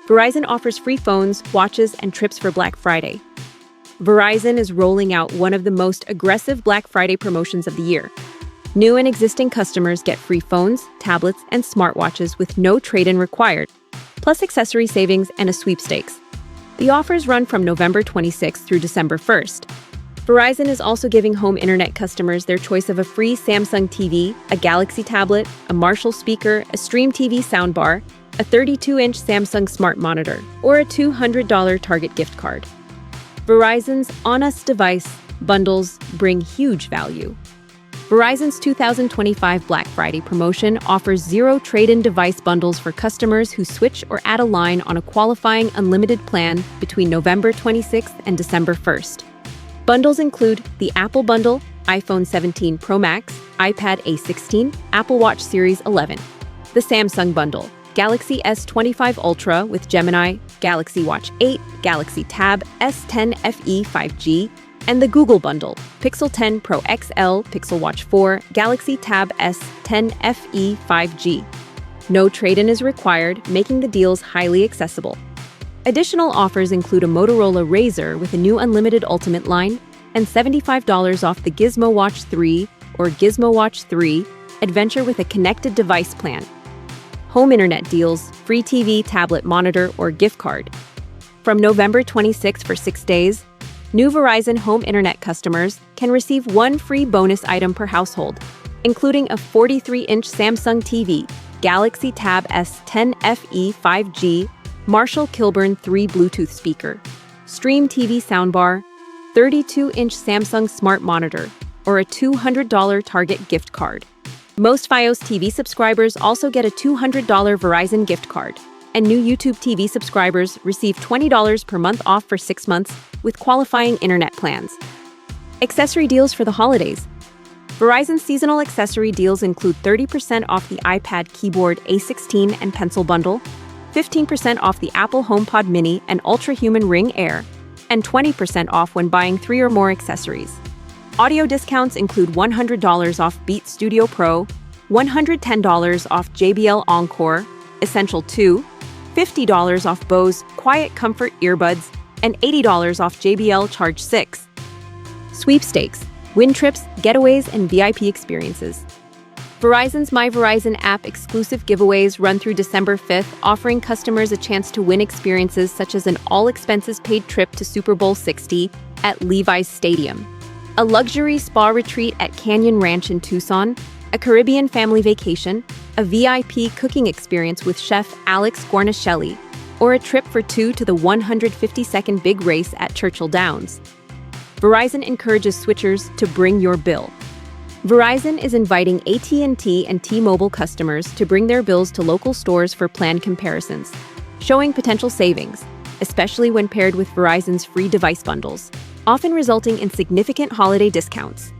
Verizon offers free phones, watches, and trips for Black Friday. Verizon is rolling out one of the most aggressive Black Friday promotions of the year. New and existing customers get free phones, tablets, and smartwatches with no trade-in required, plus accessory savings and a sweepstakes. The offers run from November 26th through December 1st. Verizon is also giving home internet customers their choice of a free Samsung TV, a Galaxy tablet, a Marshall speaker, a Stream TV soundbar, a 32-inch Samsung smart monitor, or a $200 Target gift card. Verizon's On Us device bundles bring huge value. Verizon's 2025 Black Friday promotion offers zero trade-in device bundles for customers who switch or add a line on a qualifying unlimited plan between November 26th and December 1st. Bundles include the Apple Bundle, iPhone 17 Pro Max, iPad A16, Apple Watch Series 11. The Samsung Bundle, Galaxy S25 Ultra with Gemini, Galaxy Watch 8, Galaxy Tab S10 FE 5G, and the Google Bundle, Pixel 10 Pro XL, Pixel Watch 4, Galaxy Tab S10 FE 5G. No trade-in is required, making the deals highly accessible. Additional offers include a Motorola Razr with a new unlimited Ultimate line and $75 off the Gizmo Watch 3 or Gizmo Watch 3 Adventure with a connected device plan. Home internet deals, free TV, tablet, monitor, or gift card. From November 26 for 6 days, new Verizon home internet customers can receive one free bonus item per household, including a 43-inch Samsung TV, Galaxy Tab S10 FE 5G, Marshall Kilburn 3 Bluetooth speaker, Stream TV soundbar, 32-inch Samsung smart monitor, or a $200 Target gift card. Most Fios TV subscribers also get a $200 Verizon gift card, and new YouTube TV subscribers receive $20 per month off for 6 months with qualifying internet plans. Accessory deals for the holidays. Verizon seasonal accessory deals include 30% off the iPad keyboard A16 and pencil bundle, 15% off the Apple HomePod Mini and Ultra Human Ring Air, and 20% off when buying 3 or more accessories. Audio discounts include $100 off Beat Studio Pro, $110 off JBL Encore, Essential 2, $50 off Bose Quiet Comfort earbuds, and $80 off JBL Charge 6. Sweepstakes, win trips, getaways, and VIP experiences. Verizon's My Verizon app exclusive giveaways run through December 5th, offering customers a chance to win experiences such as an all-expenses-paid trip to Super Bowl 60 at Levi's Stadium, a luxury spa retreat at Canyon Ranch in Tucson, a Caribbean family vacation, a VIP cooking experience with Chef Alex Guarnaschelli, or a trip for 2 to the 152nd Big Race at Churchill Downs. Verizon encourages switchers to bring your bill. Verizon is inviting AT&T and T-Mobile customers to bring their bills to local stores for plan comparisons, showing potential savings, especially when paired with Verizon's free device bundles, often resulting in significant holiday discounts.